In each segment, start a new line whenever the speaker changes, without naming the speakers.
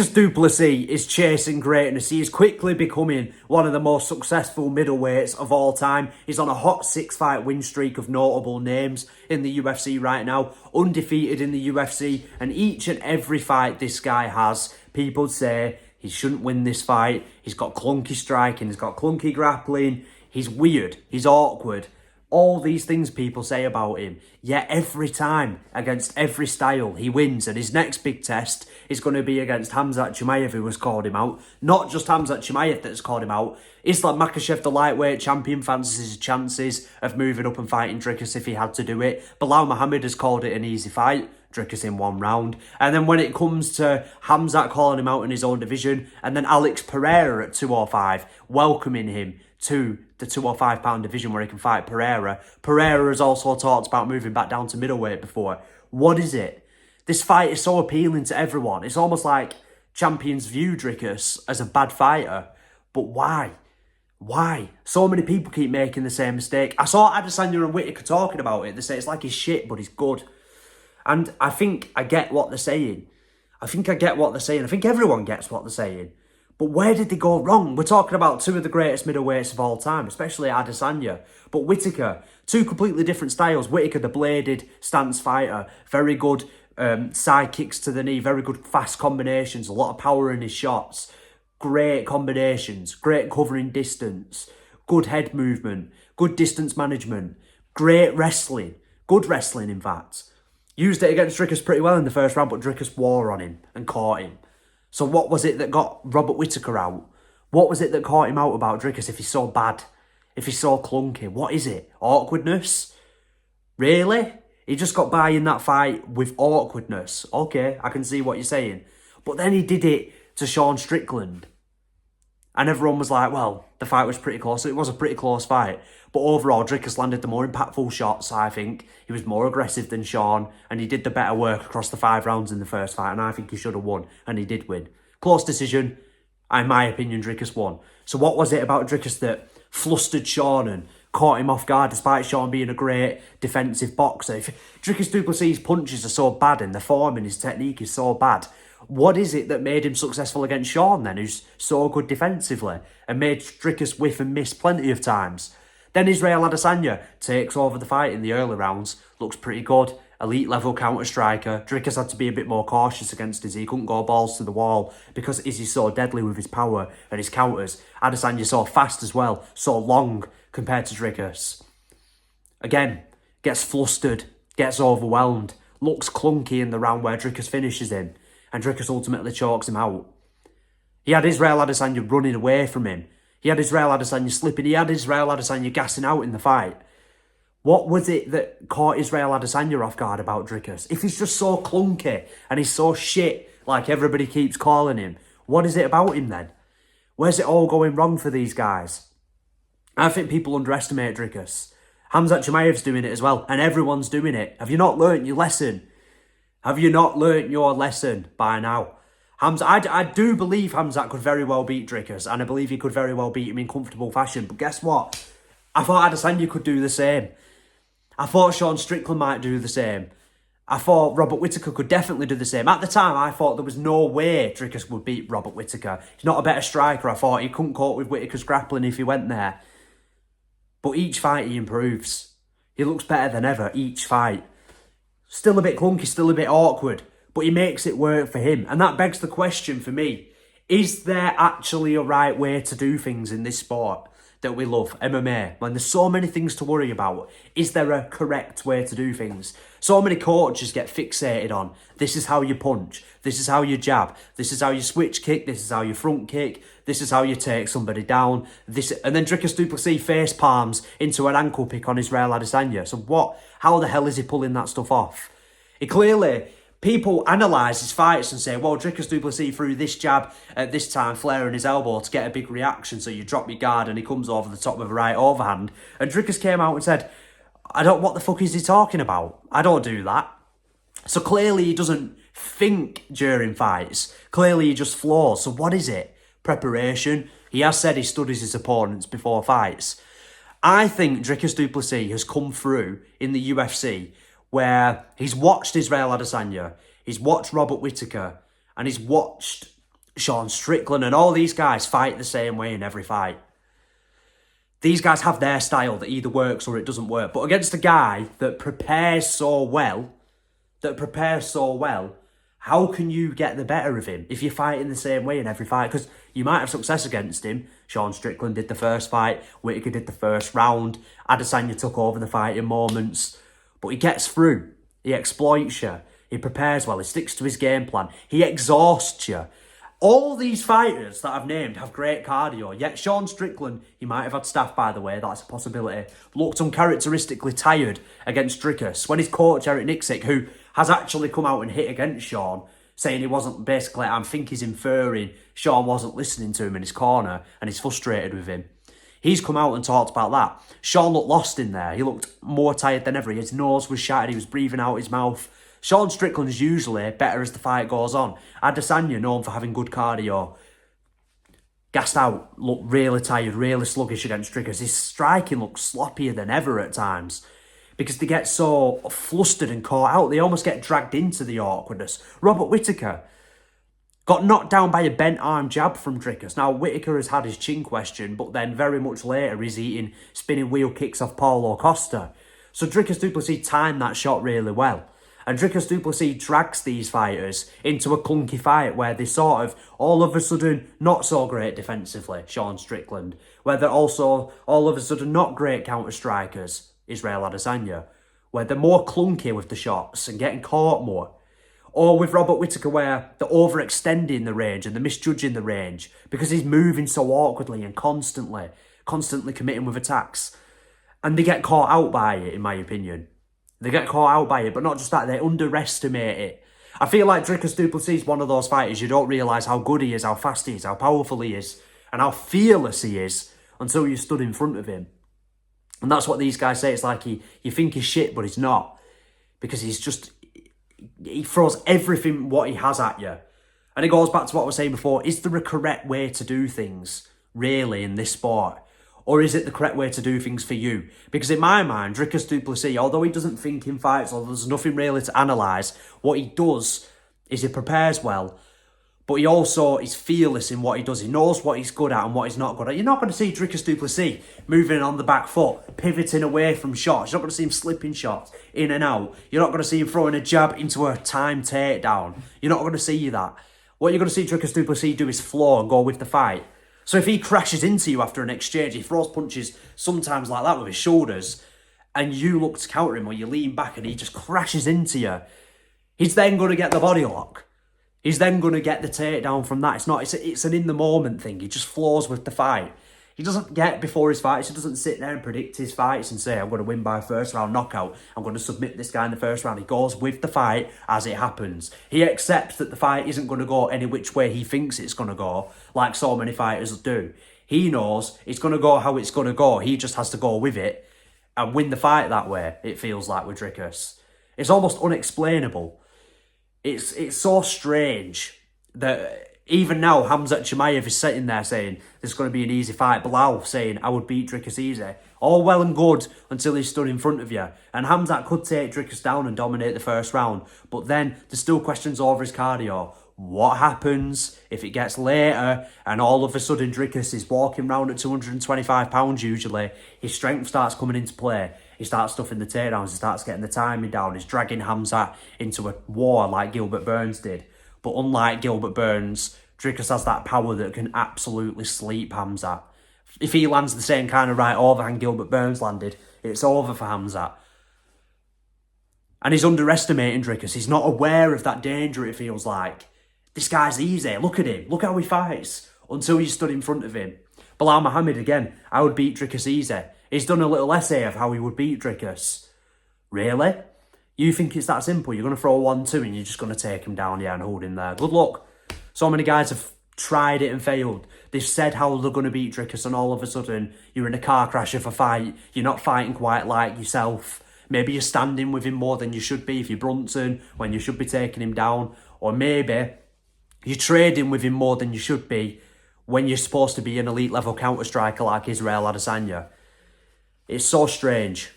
Du Plessis is chasing greatness. He is quickly becoming one of the most successful middleweights of all time. He's on a hot 6-fight win streak of notable names in the UFC right now. Undefeated in the UFC. And each and every fight this guy has, people say he shouldn't win this fight. He's got clunky striking. He's got clunky grappling. He's weird. He's awkward. All these things people say about him. Yet every time, against every style, he wins. And his next big test is going to be against Khamzat Chimaev, who has called him out. Not just Khamzat Chimaev that's called him out. Islam Makhachev, the lightweight champion, fancies his chances of moving up and fighting Dricus if he had to do it. Bilal Muhammad has called it an easy fight. Dricus in 1 round. And then when it comes to Khamzat calling him out in his own division, and then Alex Pereira at 205, welcoming him to the 205-pound division where he can fight Pereira. Pereira has also talked about moving back down to middleweight before. What is it? This fight is so appealing to everyone. It's almost like champions view Dricus as a bad fighter. But why? Why? So many people keep making the same mistake. I saw Adesanya and Whitaker talking about it. They say it's like he's shit, but he's good. And I think I get what they're saying. I think everyone gets what they're saying. But where did they go wrong? We're talking about 2 of the greatest middleweights of all time, especially Adesanya. But Whitaker, 2 completely different styles. Whitaker, the bladed stance fighter, very good side kicks to the knee, very good fast combinations, a lot of power in his shots. Great combinations, great covering distance, good head movement, good distance management, great wrestling, good wrestling in fact. Used it against Dricus pretty well in the first round, but Dricus wore on him and caught him. So what was it that got Robert Whitaker out? What was it that caught him out about Dricus if he's so bad? If he's so clunky? What is it? Awkwardness? Really? He just got by in that fight with awkwardness. Okay, I can see what you're saying. But then he did it to Sean Strickland. And everyone was like, well, the fight was pretty close. It was a pretty close fight. But overall, Dricus landed the more impactful shots, I think. He was more aggressive than Sean. And he did the better work across the 5 rounds in the first fight. And I think he should have won. And he did win. Close decision. In my opinion, Dricus won. So what was it about Dricus that flustered Sean and caught him off guard, despite Sean being a great defensive boxer? If Dricus Du Plessis' punches are so bad and the form and his technique is so bad, what is it that made him successful against Sean then, who's so good defensively and made Dricus whiff and miss plenty of times? Then Israel Adesanya takes over the fight in the early rounds, looks pretty good, elite level counter striker. Dricus had to be a bit more cautious against Izzy. He couldn't go balls to the wall because Izzy's so deadly with his power and his counters. Adesanya so fast as well, so long compared to Dricus. Again, gets flustered, gets overwhelmed, looks clunky in the round where Dricus finishes him. And Dricus ultimately chokes him out. He had Israel Adesanya running away from him. He had Israel Adesanya slipping. He had Israel Adesanya gassing out in the fight. What was it that caught Israel Adesanya off guard about Dricus? If he's just so clunky and he's so shit, like everybody keeps calling him, what is it about him then? Where's it all going wrong for these guys? I think people underestimate Dricus. Khamzat Chimaev's doing it as well, and everyone's doing it. Have you not learnt your lesson? Have you not learnt your lesson by now? I do believe Khamzat could very well beat Dricus, and I believe he could very well beat him in comfortable fashion. But guess what? I thought Adesanya could do the same. I thought Sean Strickland might do the same. I thought Robert Whitaker could definitely do the same. At the time, I thought there was no way Dricus would beat Robert Whitaker. He's not a better striker. I thought he couldn't cope with Whitaker's grappling if he went there. But each fight he improves. He looks better than ever, each fight. Still a bit clunky, still a bit awkward, but he makes it work for him. And that begs the question for me, is there actually a right way to do things in this sport that we love, MMA? When there's so many things to worry about, is there a correct way to do things? So many coaches get fixated on, this is how you punch, this is how you jab, this is how you switch kick, this is how you front kick, this is how you take somebody down, and then Dricus Du Plessis face palms into an ankle pick on Israel Adesanya. So how the hell is he pulling that stuff off? People analyse his fights and say, well, Dricus Du Plessis threw this jab at this time, flaring his elbow to get a big reaction, so you drop your guard and he comes over the top with a right overhand. And Dricus came out and said, what the fuck is he talking about? I don't do that. So clearly he doesn't think during fights. Clearly he just flows. So what is it? Preparation. He has said he studies his opponents before fights. I think Dricus Du Plessis has come through in the UFC where he's watched Israel Adesanya, he's watched Robert Whitaker, and he's watched Sean Strickland, and all these guys fight the same way in every fight. These guys have their style that either works or it doesn't work. But against a guy that prepares so well, how can you get the better of him if you're fighting the same way in every fight? Because you might have success against him. Sean Strickland did the first fight. Whitaker did the first round. Adesanya took over the fight in moments. But he gets through. He exploits you. He prepares well. He sticks to his game plan. He exhausts you. All these fighters that I've named have great cardio, yet Sean Strickland, he might have had staph by the way, that's a possibility, looked uncharacteristically tired against Dricus when his coach Eric Nixick, who has actually come out and hit against Sean, saying he wasn't, basically, I think he's inferring Sean wasn't listening to him in his corner and he's frustrated with him. He's come out and talked about that. Sean looked lost in there. He looked more tired than ever. His nose was shattered. He was breathing out his mouth. Sean Strickland is usually better as the fight goes on. Adesanya, known for having good cardio, gassed out, looked really tired, really sluggish against Dricus. His striking looks sloppier than ever at times because they get so flustered and caught out. They almost get dragged into the awkwardness. Robert Whitaker got knocked down by a bent arm jab from Dricus. Now, Whitaker has had his chin question, but then very much later he's eating spinning wheel kicks off Paulo Costa. So Dricus Du Plessis timed that shot really well. And Dricus Du Plessis drags these fighters into a clunky fight where they sort of, all of a sudden, not so great defensively, Sean Strickland, where they're also, all of a sudden, not great counter-strikers, Israel Adesanya, where they're more clunky with the shots and getting caught more. Or with Robert Whitaker, where they're overextending the range and they're misjudging the range because he's moving so awkwardly and constantly committing with attacks. And they get caught out by it, in my opinion. They get caught out by it, but not just that, they underestimate it. I feel like Dricus Du Plessis is one of those fighters you don't realise how good he is, how fast he is, how powerful he is, and how fearless he is until you stood in front of him. And that's what these guys say. It's like you think he's shit, but he's not. Because he throws everything what he has at you. And it goes back to what I was saying before. Is there a correct way to do things, really, in this sport? Or is it the correct way to do things for you? Because in my mind, Dricus Du Plessis, although he doesn't think in fights, or there's nothing really to analyse, what he does is he prepares well, but he also is fearless in what he does. He knows what he's good at and what he's not good at. You're not going to see Dricus Du Plessis moving on the back foot, pivoting away from shots. You're not going to see him slipping shots in and out. You're not going to see him throwing a jab into a timed takedown. You're not going to see that. What you're going to see Dricus Du Plessis do is flow and go with the fight. So if he crashes into you after an exchange, he throws punches sometimes like that with his shoulders, and you look to counter him or you lean back and he just crashes into you, he's then going to get the body lock. He's then going to get the takedown from that. It's an in-the-moment thing. He just flows with the fight. He doesn't get before his fights. He doesn't sit there and predict his fights and say, I'm going to win by first round knockout. I'm going to submit this guy in the first round. He goes with the fight as it happens. He accepts that the fight isn't going to go any which way he thinks it's going to go, like so many fighters do. He knows it's going to go how it's going to go. He just has to go with it and win the fight that way, it feels like, with Dricus. It's almost unexplainable. It's so strange that even now, Khamzat Chimaev is sitting there saying, this is going to be an easy fight. Bilal saying, I would beat Dricus easy. All well and good until he stood in front of you. And Khamzat could take Dricus down and dominate the first round. But then there's still questions over his cardio. What happens if it gets later and all of a sudden Dricus is walking around at 225 pounds usually? His strength starts coming into play. He starts stuffing the takedowns. He starts getting the timing down. He's dragging Khamzat into a war like Gilbert Burns did. But unlike Gilbert Burns, Dricus has that power that can absolutely sleep Khamzat. If he lands the same kind of right overhand Gilbert Burns landed, it's over for Khamzat. And he's underestimating Dricus. He's not aware of that danger, it feels like. This guy's easy. Look at him. Look how he fights. Until you stood in front of him. Bilal Muhammad, again, I would beat Dricus easy. He's done a little essay of how he would beat Dricus. Really? You think it's that simple? You're going to throw 1-2 and you're just going to take him down, yeah, and hold him there. Good luck. So many guys have tried it and failed. They've said how they're going to beat Dricus and all of a sudden you're in a car crash of a fight. You're not fighting quite like yourself. Maybe you're standing with him more than you should be if you're Brunson when you should be taking him down. Or maybe you're trading with him more than you should be when you're supposed to be an elite level counter striker like Israel Adesanya. It's so strange.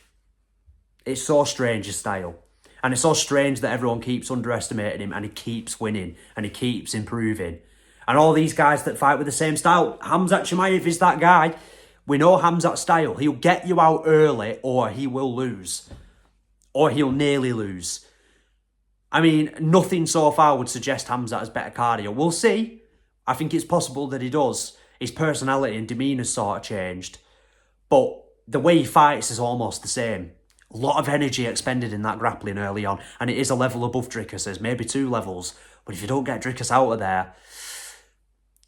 It's so strange, his style. And it's so strange that everyone keeps underestimating him and he keeps winning and he keeps improving. And all these guys that fight with the same style, Khamzat Chimaev is that guy. We know Khamzat's style. He'll get you out early or he will lose. Or he'll nearly lose. I mean, nothing so far would suggest Khamzat has better cardio. We'll see. I think it's possible that he does. His personality and demeanour's sort of changed. But the way he fights is almost the same. A lot of energy expended in that grappling early on. And it is a level above Dricus's, maybe 2 levels. But if you don't get Dricus out of there,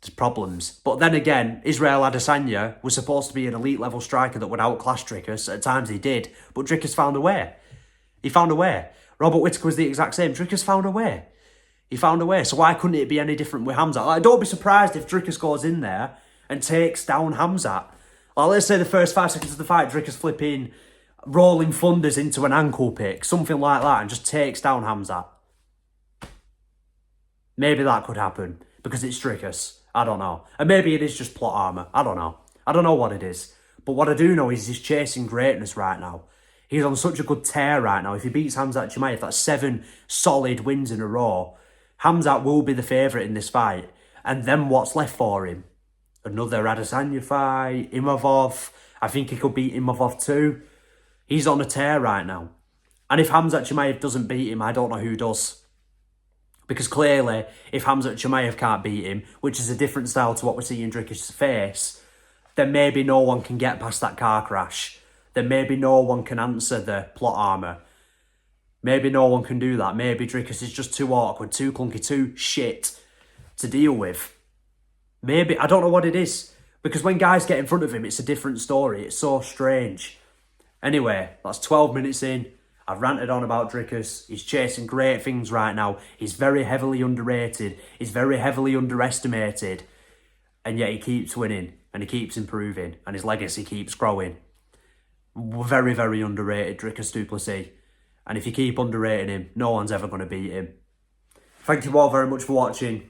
there's problems. But then again, Israel Adesanya was supposed to be an elite level striker that would outclass Dricus. At times he did. But Dricus found a way. He found a way. Robert Whitaker was the exact same. Dricus found a way. He found a way. So why couldn't it be any different with Khamzat? Like, don't be surprised if Dricus goes in there and takes down Khamzat. Like, let's say the first 5 seconds of the fight, Dricus flipping rolling thunders into an ankle pick, something like that, and just takes down Khamzat. Maybe that could happen because it's Dricus. I don't know. And maybe it is just plot armor. I don't know. I don't know what it is. But what I do know is he's chasing greatness right now. He's on such a good tear right now. If he beats Khamzat Chimaev, that's 7 solid wins in a row. Khamzat will be the favourite in this fight. And then what's left for him? Another Adesanya fight, Imavov. I think he could beat Imavov too. He's on a tear right now. And if Khamzat Chimaev doesn't beat him, I don't know who does. Because clearly, if Khamzat Chimaev can't beat him, which is a different style to what we're seeing in Dricus' face, then maybe no one can get past that car crash. Then maybe no one can answer the plot armour. Maybe no one can do that. Maybe Dricus is just too awkward, too clunky, too shit to deal with. Maybe, I don't know what it is. Because when guys get in front of him, it's a different story. It's so strange. Anyway, that's 12 minutes in. I've ranted on about Dricus. He's chasing great things right now. He's very heavily underrated. He's very heavily underestimated. And yet he keeps winning. And he keeps improving. And his legacy keeps growing. Very, very underrated, Dricus Du Plessis. And if you keep underrating him, no one's ever going to beat him. Thank you all very much for watching.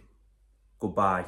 Goodbye.